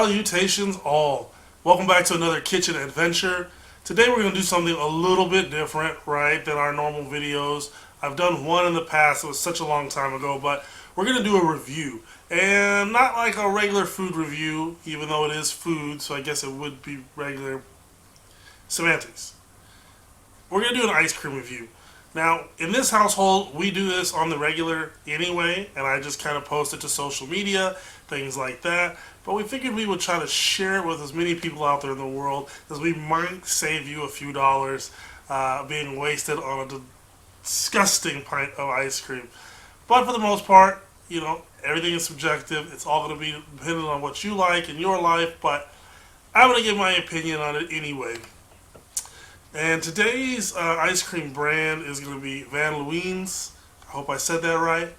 Salutations all. Welcome back to another kitchen adventure. Today we're going to do something a little bit different, right, than our normal videos. I've done one in the past, it was such a long time ago, but we're going to do a review. And not like a regular food review, even though it is food, so I guess it would be regular semantics. We're going to do an ice cream review. Now, in this household, we do this on the regular anyway, and I just kind of post it to social media, things like that. But we figured we would try to share it with as many people out there in the world as we might save you a few dollars being wasted on a disgusting pint of ice cream. But for the most part, you know, everything is subjective. It's all going to be dependent on what you like in your life, but I'm going to give my opinion on it anyway. And today's ice cream brand is going to be Van Leeuwen's. I hope I said that right.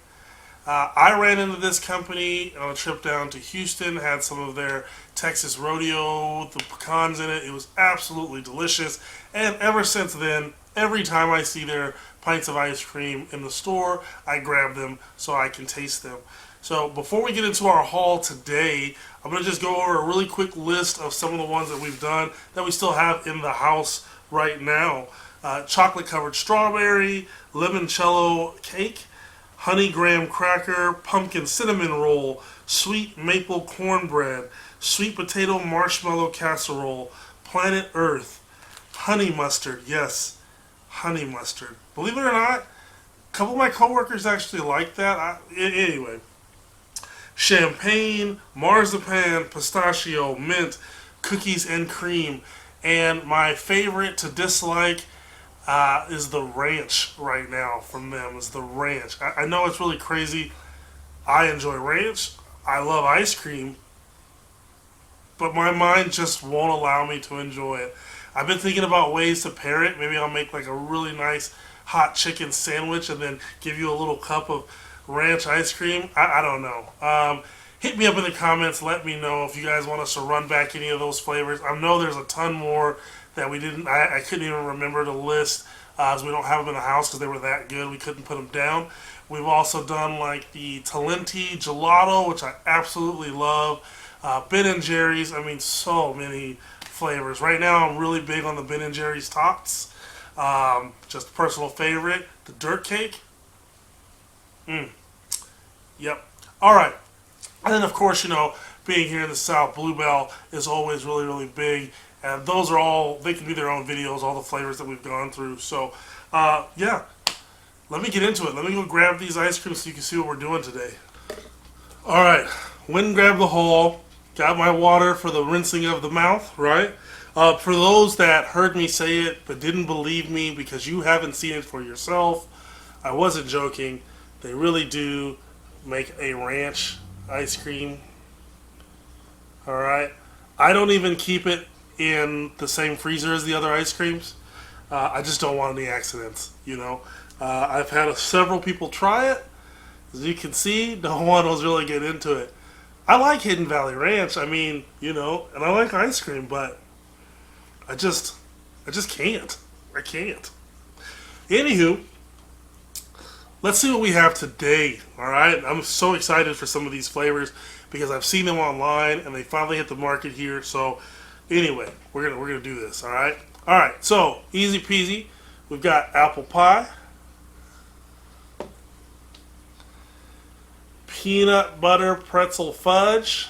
I ran into this company on a trip down to Houston, had some of their Texas rodeo, the pecans in it. It was absolutely delicious. And ever since then, every time I see their pints of ice cream in the store, I grab them so I can taste them. So before we get into our haul today, I'm going to just go over a really quick list of some of the ones that we've done that we still have in the house right now. Chocolate covered strawberry, limoncello cake, honey graham cracker, pumpkin cinnamon roll, sweet maple cornbread, sweet potato marshmallow casserole, planet earth, honey mustard, yes, honey mustard. Believe it or not, a couple of my coworkers actually like that. Anyway, champagne, marzipan, pistachio, mint, cookies and cream. And my favorite to dislike is the ranch right now from them, is the ranch. I know it's really crazy. I enjoy ranch. I love ice cream. But my mind just won't allow me to enjoy it. I've been thinking about ways to pair it. Maybe I'll make like a really nice hot chicken sandwich and then give you a little cup of ranch ice cream. I don't know. Hit me up in the comments. Let me know if you guys want us to run back any of those flavors. I know there's a ton more that we didn't. I couldn't even remember to list as we don't have them in the house because they were that good. We couldn't put them down. We've also done like the Talenti gelato, which I absolutely love. Ben and Jerry's. I mean, so many flavors. Right now, I'm really big on the Ben and Jerry's tots. Just a personal favorite. The dirt cake. Yep. All right. And then, of course, you know, being here in the South, Bluebell is always really, really big. And those are all, they can be their own videos, all the flavors that we've gone through. So, yeah, let me get into it. Let me go grab these ice creams so you can see what we're doing today. All right, went and grabbed the haul. Got my water for the rinsing of the mouth, right? For those that heard me say it but didn't believe me because you haven't seen it for yourself, I wasn't joking. They really do make a ranch ice cream. Alright. I don't even keep it in the same freezer as the other ice creams. I just don't want any accidents, you know. I've had several people try it. As you can see, no one was really getting into it. I like Hidden Valley Ranch. I mean, you know, and I like ice cream, but I just can't. I can't. Anywho, let's see what we have today, alright? I'm so excited for some of these flavors because I've seen them online and they finally hit the market here. So anyway, we're gonna do this, alright? Alright, so easy peasy. We've got apple pie, peanut butter pretzel fudge,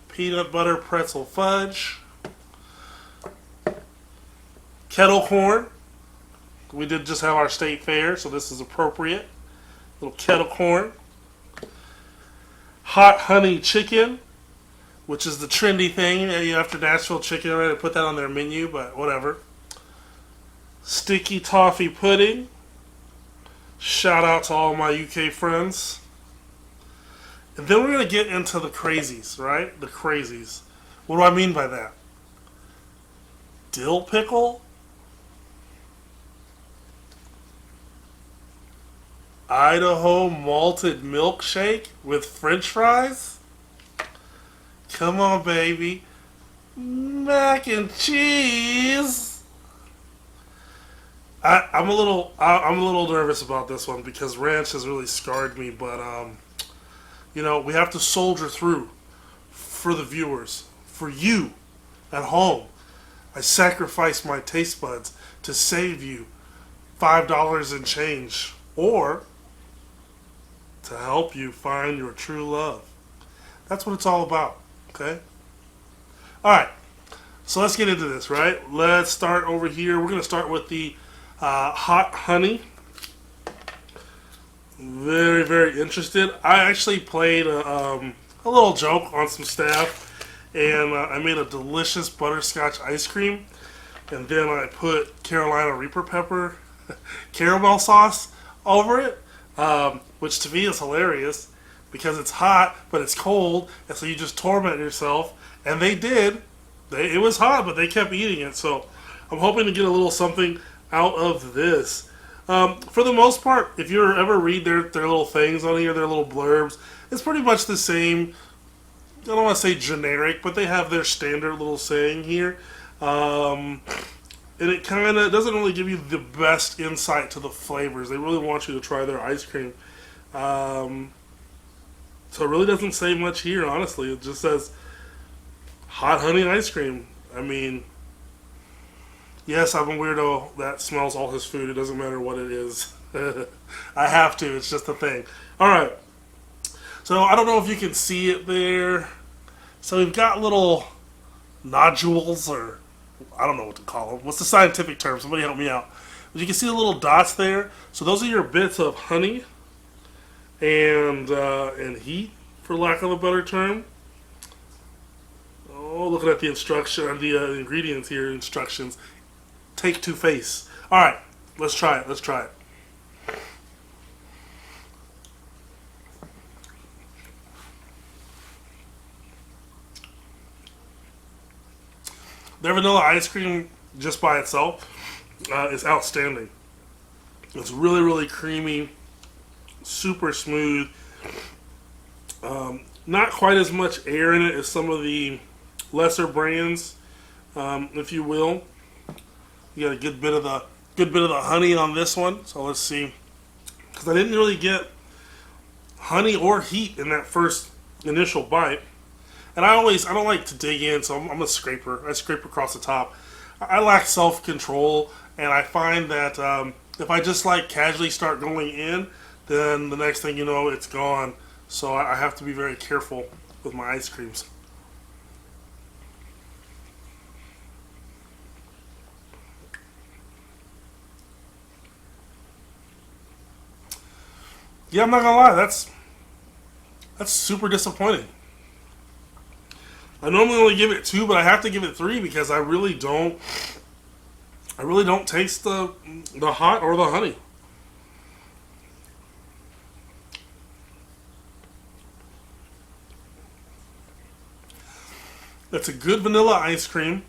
peanut butter pretzel fudge, kettle corn. We did just have our state fair, so this is appropriate. Little kettle corn. Hot honey chicken, which is the trendy thing after Nashville chicken. Right? They put that on their menu, but whatever. Sticky toffee pudding. Shout out to all my UK friends. And then we're going to get into the crazies, right? The crazies. What do I mean by that? Dill pickle? Idaho malted milkshake with french fries? Come on, baby. Mac and cheese. I'm a little nervous about this one because ranch has really scarred me, but you know, we have to soldier through. for the viewers, for you at home. I sacrifice my taste buds to save you $5 and change, or to help you find your true love. That's what it's all about, okay? All right, so let's get into this, right? Let's start over here. We're going to start with the hot honey. Very, very interested. I actually played a little joke on some staff, and I made a delicious butterscotch ice cream, and then I put Carolina Reaper pepper caramel sauce over it, which to me is hilarious because it's hot, but it's cold, and so you just torment yourself. And they did. It was hot, but they kept eating it. So I'm hoping to get a little something out of this. For the most part, if you ever read their little things on here, their little blurbs, it's pretty much the same. I don't want to say generic, but they have their standard little saying here. And it kind of doesn't really give you the best insight to the flavors. They really want you to try their ice cream. So it really doesn't say much here, honestly. It just says hot honey ice cream. I mean, yes, I'm a weirdo that smells all his food. It doesn't matter what it is. I have to. It's just a thing. All right. So I don't know if you can see it there. So we've got little nodules, or I don't know what to call them. What's the scientific term? Somebody help me out. But you can see the little dots there. So those are your bits of honey and heat, for lack of a better term. Oh, looking at the the ingredients here, instructions. Take two face. All right, let's try it. Let's try it. Their vanilla ice cream, just by itself, is outstanding. It's really, really creamy, super smooth. Not quite as much air in it as some of the lesser brands, if you will. You got a good bit of the honey on this one. So let's see, because I didn't really get honey or heat in that first initial bite. And I don't like to dig in, so I'm a scraper. I scrape across the top. I lack self-control, and I find that if I just like casually start going in, then the next thing you know, it's gone. So I have to be very careful with my ice creams. Yeah, I'm not gonna lie, that's super disappointing. I normally only give it 2, but I have to give it 3 because I really don't taste the hot or the honey. It's a good vanilla ice cream.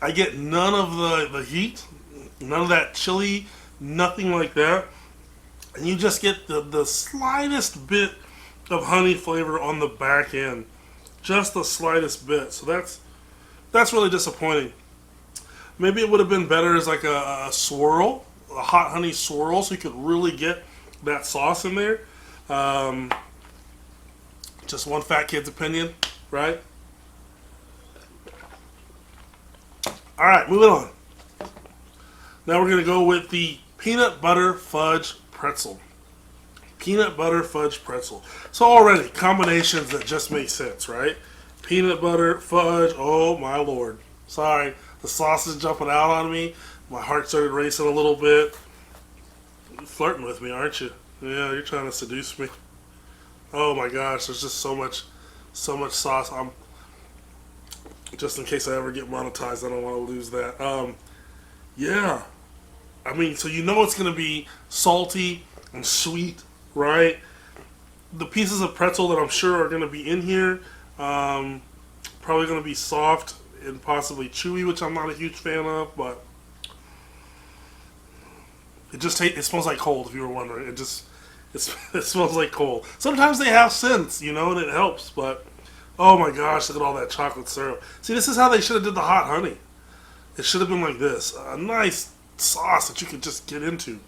I get none of the heat, none of that chili, nothing like that. And you just get the slightest bit of honey flavor on the back end. Just the slightest bit. So that's really disappointing. Maybe it would have been better as like a swirl, a hot honey swirl, so you could really get that sauce in there. Just one fat kid's opinion, right? All right, moving on. Now we're going to go with the peanut butter fudge pretzel. Peanut butter fudge pretzel. So already, combinations that just make sense, right? Peanut butter, fudge, oh my lord. Sorry, the sauce is jumping out on me. My heart started racing a little bit. You're flirting with me, aren't you? Yeah, you're trying to seduce me. Oh my gosh, there's just so much sauce. Just in case I ever get monetized, I don't want to lose that. Yeah. I mean, so you know it's going to be salty and sweet, right? The pieces of pretzel that I'm sure are going to be in here, probably going to be soft and possibly chewy, which I'm not a huge fan of, but it smells like cold, if you were wondering. It smells like cold. Sometimes they have scents, and it helps, but oh my gosh, look at all that chocolate syrup. See, this is how they should have did the hot honey. It should have been like this. A nice sauce that you could just get into.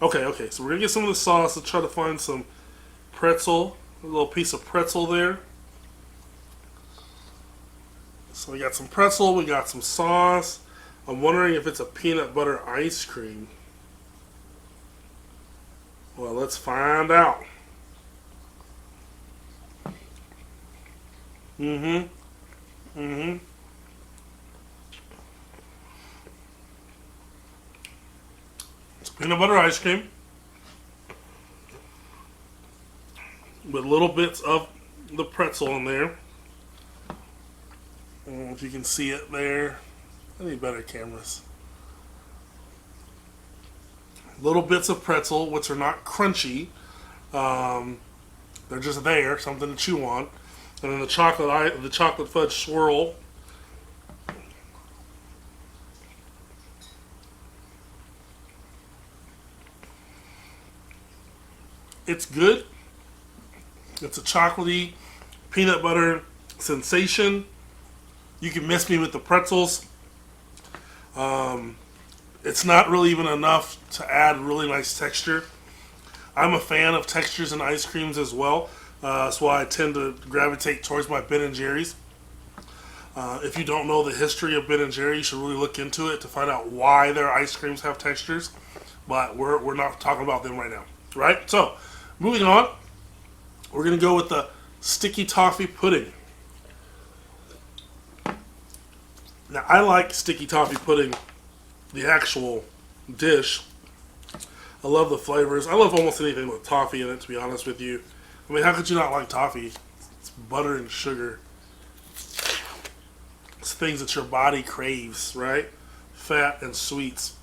Okay, so we're going to get some of the sauce. Let's try to find some pretzel. A little piece of pretzel there. So we got some pretzel, we got some sauce. I'm wondering if it's a peanut butter ice cream. Well, let's find out. Mm-hmm. Mm-hmm. It's peanut butter ice cream with little bits of the pretzel in there. I don't know if you can see it there. I need better cameras. Little bits of pretzel, which are not crunchy. They're just there, something to chew on. And then the chocolate fudge swirl. It's good. It's a chocolatey peanut butter sensation. You can miss me with the pretzels. It's not really even enough to add really nice texture. I'm a fan of textures in ice creams as well. That's why I tend to gravitate towards my Ben & Jerry's. If you don't know the history of Ben & Jerry's, you should really look into it to find out why their ice creams have textures. But we're not talking about them right now. Right? So, moving on. We're going to go with the sticky toffee pudding. Now, I like sticky toffee pudding, the actual dish. I love the flavors. I love almost anything with toffee in it, to be honest with you. I mean, how could you not like toffee? It's butter and sugar. It's things that your body craves, right? Fat and sweets.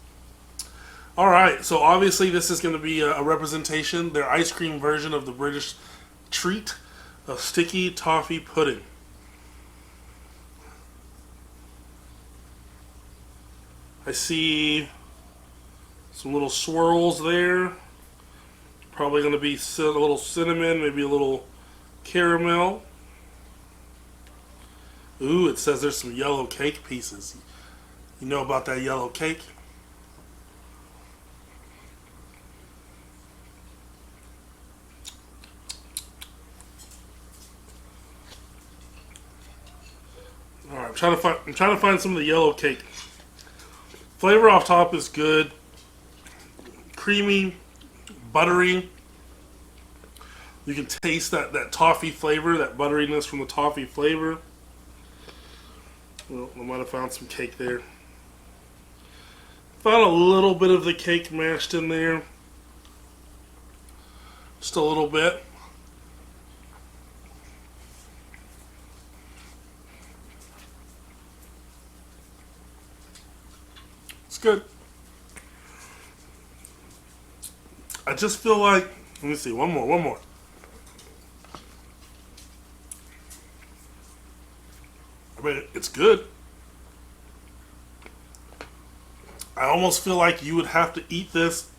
All right, so obviously this is going to be a representation, their ice cream version of the British treat of sticky toffee pudding. I see some little swirls there. Probably going to be a little cinnamon, maybe a little caramel. Ooh, it says there's some yellow cake pieces. You know about that yellow cake? All right, I'm trying to find some of the yellow cake. Flavor off top is good. Creamy, buttery. You can taste that toffee flavor, that butteriness from the toffee flavor. Well, I might have found some cake there. Found a little bit of the cake mashed in there. Just a little bit. It's good. I just feel like, let me see, one more. I mean, it's good. I almost feel like you would have to eat this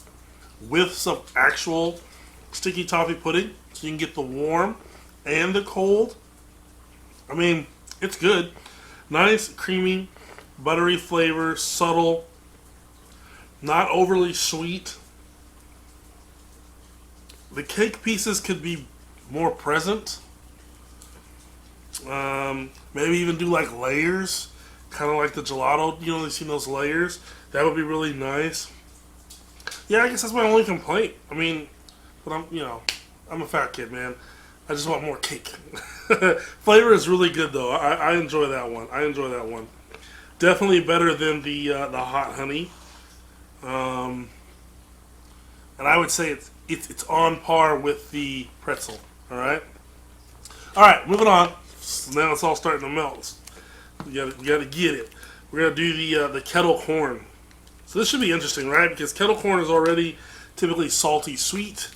with some actual sticky toffee pudding so you can get the warm and the cold. I mean, it's good. Nice, creamy, buttery flavor, subtle, not overly sweet. The cake pieces could be more present. Maybe even do like layers, kind of like the gelato. You know, you've seen those layers. That would be really nice. Yeah, I guess that's my only complaint. I mean, but I'm a fat kid, man. I just want more cake. Flavor is really good though. I enjoy that one. Definitely better than the hot honey. And I would say it's on par with the pretzel. All right, moving on. So now it's all starting to melt. We gotta get it. We're gonna do the kettle corn. So this should be interesting, right? Because kettle corn is already typically salty sweet,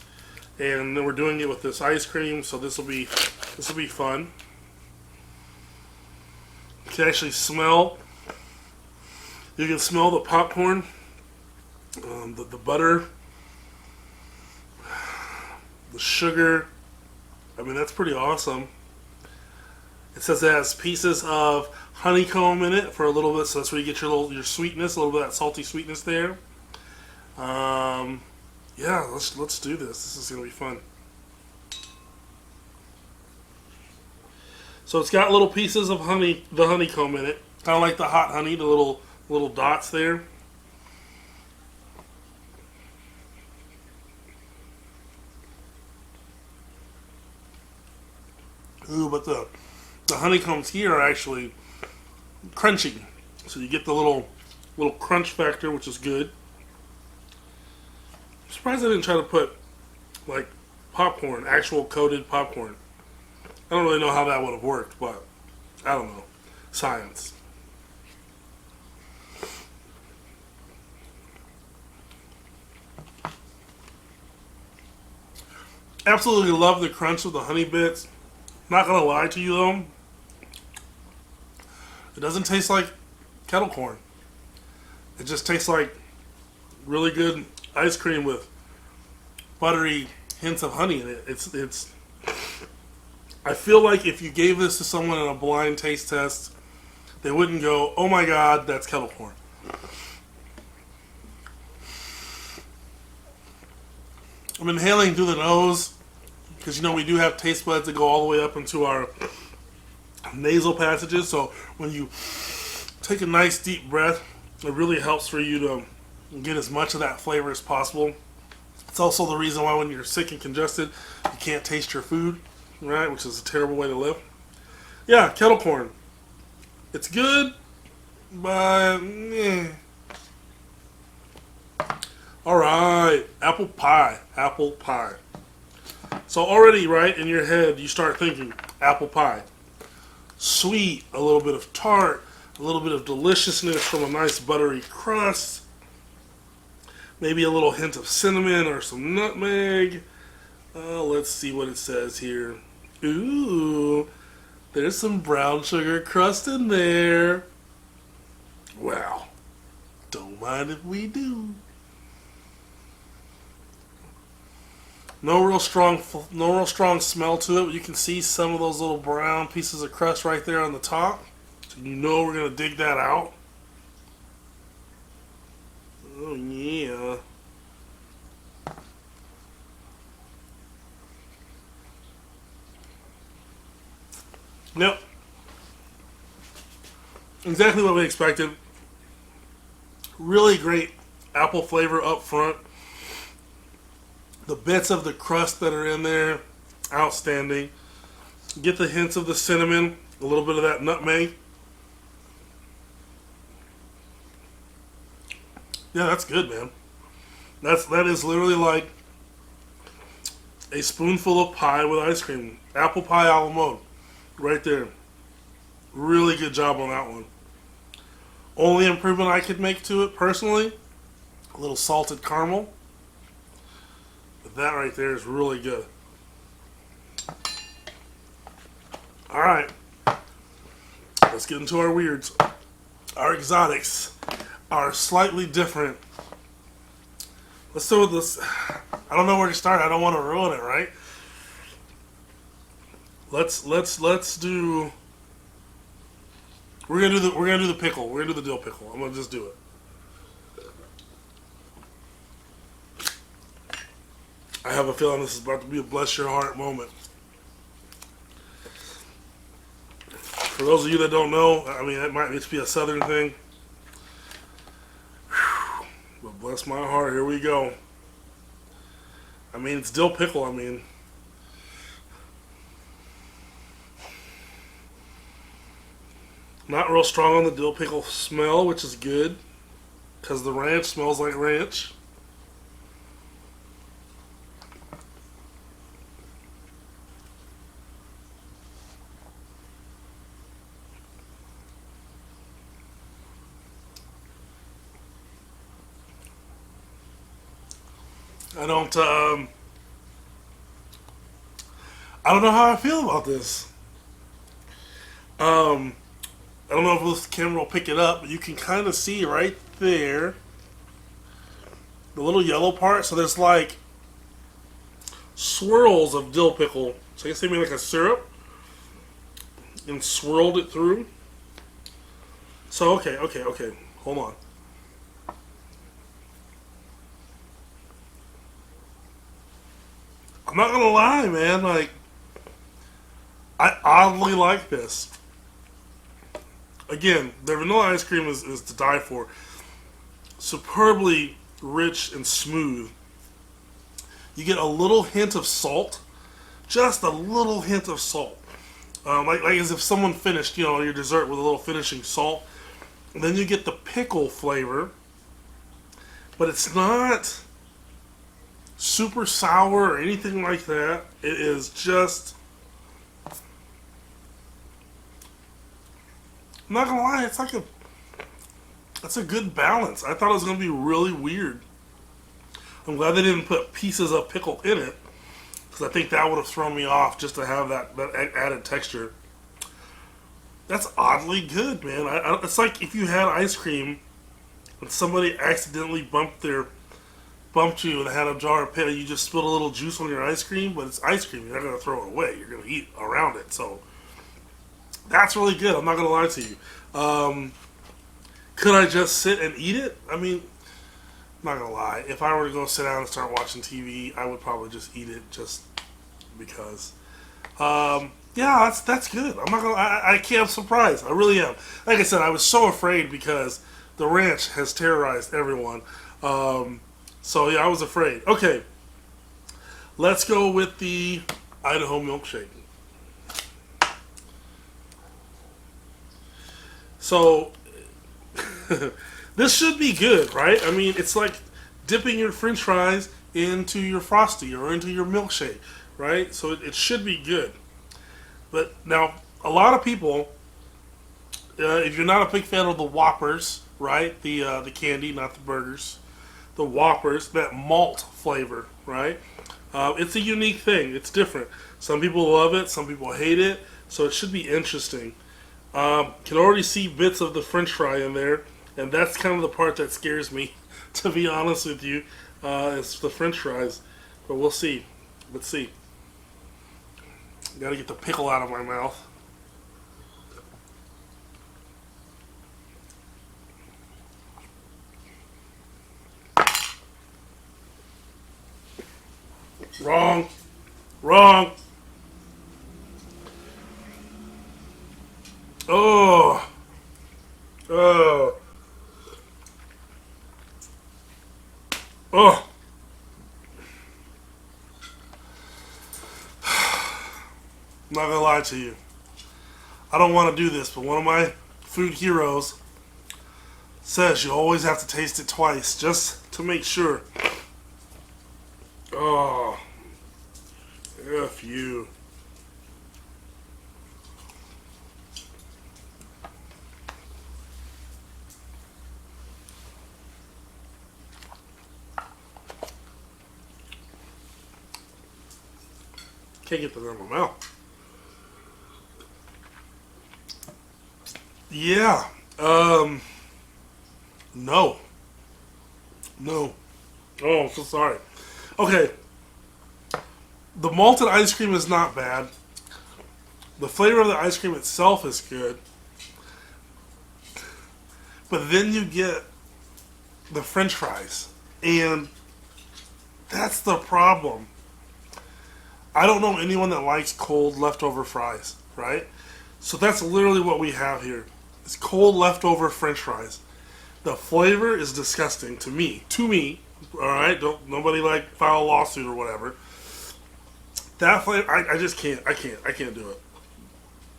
and then we're doing it with this ice cream. So this will be fun. You can actually smell. You can smell the popcorn, the butter, the sugar. I mean, that's pretty awesome. It says it has pieces of honeycomb in it for a little bit, so that's where you get your sweetness, a little bit of that salty sweetness there. Yeah, let's do this. This is gonna be fun. So it's got little pieces of honey, the honeycomb in it, kind of like the hot honey, the little dots there. Ooh, but the honeycombs here are actually crunchy, so you get the little crunch factor, which is good. I'm surprised I didn't try to put like popcorn, actual coated popcorn. I don't really know how that would have worked, but I don't know. Science. Absolutely love the crunch of the honey bits. Not gonna lie to you though, it doesn't taste like kettle corn. It just tastes like really good ice cream with buttery hints of honey in it. It's. I feel like if you gave this to someone in a blind taste test, they wouldn't go, "Oh my God, that's kettle corn." I'm inhaling through the nose because we do have taste buds that go all the way up into our nasal passages. So when you take a nice deep breath, it really helps for you to get as much of that flavor as possible. It's also the reason why when you're sick and congested, you can't taste your food, right? Which is a terrible way to live. Yeah, kettle corn. It's good, but all right, apple pie. Apple pie. So already, right, in your head, you start thinking apple pie. Sweet, a little bit of tart, a little bit of deliciousness from a nice buttery crust. Maybe a little hint of cinnamon or some nutmeg. Let's see what it says here. Ooh, there's some brown sugar crust in there. Well, don't mind if we do. No real strong smell to it, but you can see some of those little brown pieces of crust right there on the top. So we're gonna dig that out. Oh yeah. Yep. Exactly what we expected. Really great apple flavor up front. The bits of the crust that are in there, outstanding. Get the hints of the cinnamon, a little bit of that nutmeg. Yeah, that's good, man. That is literally like a spoonful of pie with ice cream. Apple pie a la mode. Right there. Really good job on that one. Only improvement I could make to it personally, a little salted caramel. But that right there is really good. Alright. Let's get into our weirds. Our exotics. Our slightly different. Let's start with this. I don't know where to start. I don't want to ruin it, right? Let's do. We're gonna do the pickle. We're gonna do the dill pickle. I'm gonna just do it. I have a feeling this is about to be a bless your heart moment. For those of you that don't know, I mean, it might just be a southern thing. Whew. But bless my heart, here we go. I mean, it's dill pickle, I mean. Not real strong on the dill pickle smell, which is good. Because the ranch smells like ranch. I don't know how I feel about this. I don't know if this camera will pick it up, but you can kind of see right there the little yellow part. So there's like swirls of dill pickle. So I guess they made like a syrup and swirled it through. So okay. Hold on. I'm not gonna lie, man. Like, I oddly like this. Again, their vanilla ice cream is to die for. Superbly rich and smooth. You get a little hint of salt, just a little hint of salt. Like as if someone finished, your dessert with a little finishing salt. And then you get the pickle flavor, but it's not super sour or anything like that. It is just, I'm not gonna lie, it's a good balance. I thought it was gonna be really weird. I'm glad they didn't put pieces of pickle in it, because I think that would have thrown me off just to have that added texture. That's oddly good, man. It's like if you had ice cream and somebody accidentally bumped you and had a jar of pickle, you just spilled a little juice on your ice cream, but it's ice cream. You're not going to throw it away. You're going to eat around it. So that's really good. I'm not going to lie to you. Could I just sit and eat it? I mean, I'm not going to lie. If I were to go sit down and start watching TV, I would probably just eat it just because. Yeah, that's good. I'm not gonna. I can't. I'm surprised. I really am. Like I said, I was so afraid because the ranch has terrorized everyone. So yeah, I was afraid. Okay, let's go with the Idaho milkshake. So this should be good, right? I mean, it's like dipping your French fries into your Frosty or into your milkshake, right? So it should be good. But now, a lot of people, if you're not a big fan of the Whoppers, right? The candy, not the burgers. The Whoppers, that malt flavor, right? It's a unique thing. It's different. Some people love it. Some people hate it. So it should be interesting. Can already see bits of the French fry in there. And that's kind of the part that scares me, to be honest with you. It's the French fries. But we'll see. Let's see. Gotta get the pickle out of my mouth. Wrong. Wrong. Oh. Oh. Oh. I'm not gonna lie to you. I don't want to do this, but one of my food heroes says you always have to taste it twice just to make sure. Oh, F you. Can't get that out of my mouth. Yeah. No. No. Oh, I'm so sorry. Okay. The malted ice cream is not bad. The flavor of the ice cream itself is good. But then you get the French fries. And that's the problem. I don't know anyone that likes cold leftover fries, right? So that's literally what we have here. It's cold leftover French fries. The flavor is disgusting to me. To me, all right. Don't nobody like file a lawsuit or whatever. That flavor, I just can't. I can't do it.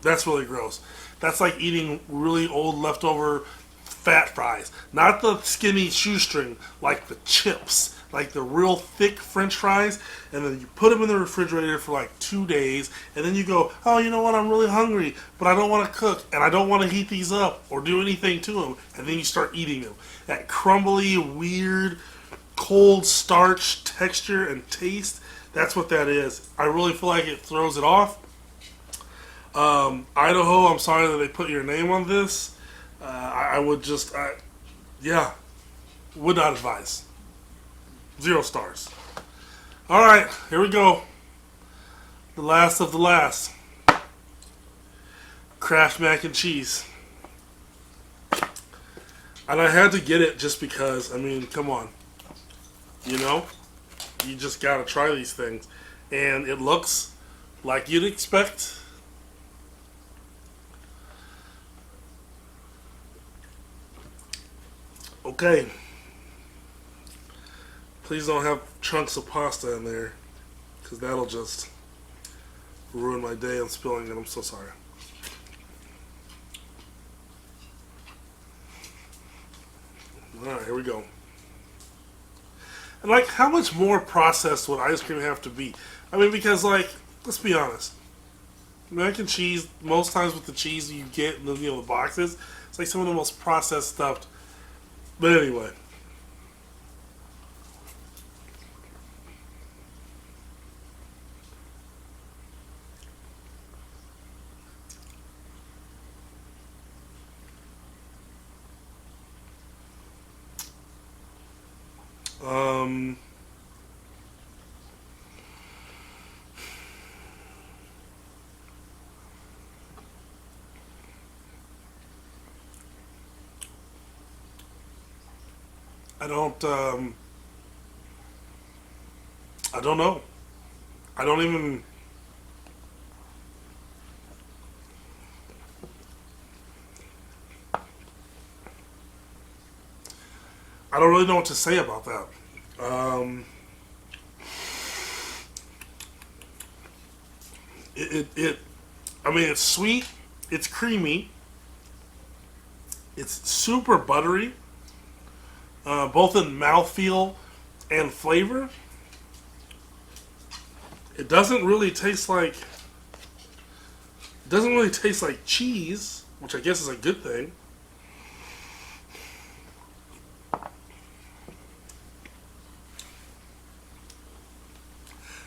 That's really gross. That's like eating really old leftover fat fries, not the skinny shoestring, like the chips, like the real thick French fries, and then you put them in the refrigerator for like 2 days, and then you go, oh, you know what, I'm really hungry, but I don't want to cook, and I don't want to heat these up or do anything to them, and then you start eating them. That crumbly, weird, cold starch texture and taste, that's what that is. I really feel like it throws it off. Idaho, I'm sorry that they put your name on this. I would just, yeah, would not advise. 0 stars. Alright, here we go. The last of the last. Kraft mac and cheese. And I had to get it just because, I mean, come on. You know? You just gotta try these things. And it looks like you'd expect Okay. Please don't have chunks of pasta in there, because that'll just ruin my day on spilling it. I'm so sorry. Alright, here we go. And like, how much more processed would ice cream have to be? I mean, because like, let's be honest. Mac and cheese, most times with the cheese you get in the boxes, it's like some of the most processed stuff. But anyway. Um, I don't. I don't know. I don't even. I don't really know what to say about that. Um, it. I mean, it's sweet. It's creamy. It's super buttery, both in mouthfeel and flavor. It doesn't really taste like. It doesn't really taste like cheese, which I guess is a good thing.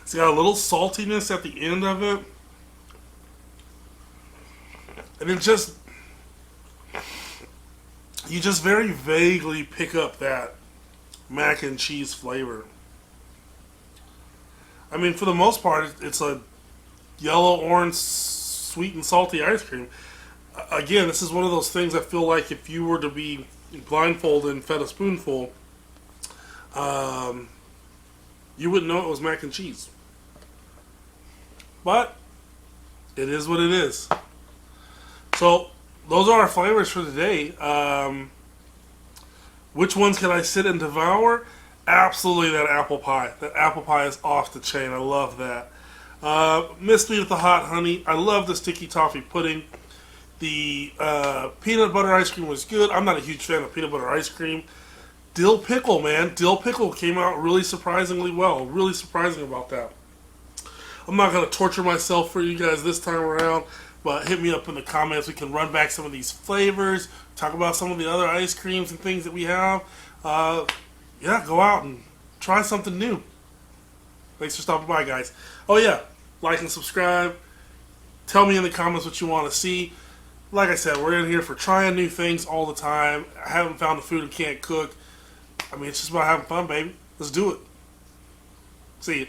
It's got a little saltiness at the end of it. And it just, you just very vaguely pick up that mac and cheese flavor. I mean, for the most part, it's a yellow orange sweet and salty ice cream. Again, this is one of those things I feel like if you were to be blindfolded and fed a spoonful, um, you wouldn't know it was mac and cheese. But it is what it is. So those are our flavors for today. Which ones can I sit and devour? Absolutely that apple pie. That apple pie is off the chain. I love that. Missed me with the hot honey. I love the sticky toffee pudding. The peanut butter ice cream was good. I'm not a huge fan of peanut butter ice cream. Dill pickle, man. Dill pickle came out really surprisingly well. Really surprising about that. I'm not going to torture myself for you guys this time around, but hit me up in the comments. We can run back some of these flavors, talk about some of the other ice creams and things that we have. Yeah, go out and try something new. Thanks for stopping by, guys. Oh, yeah, like and subscribe. Tell me in the comments what you want to see. Like I said, we're in here for trying new things all the time. I haven't found the food and can't cook. I mean, it's just about having fun, baby. Let's do it. See you.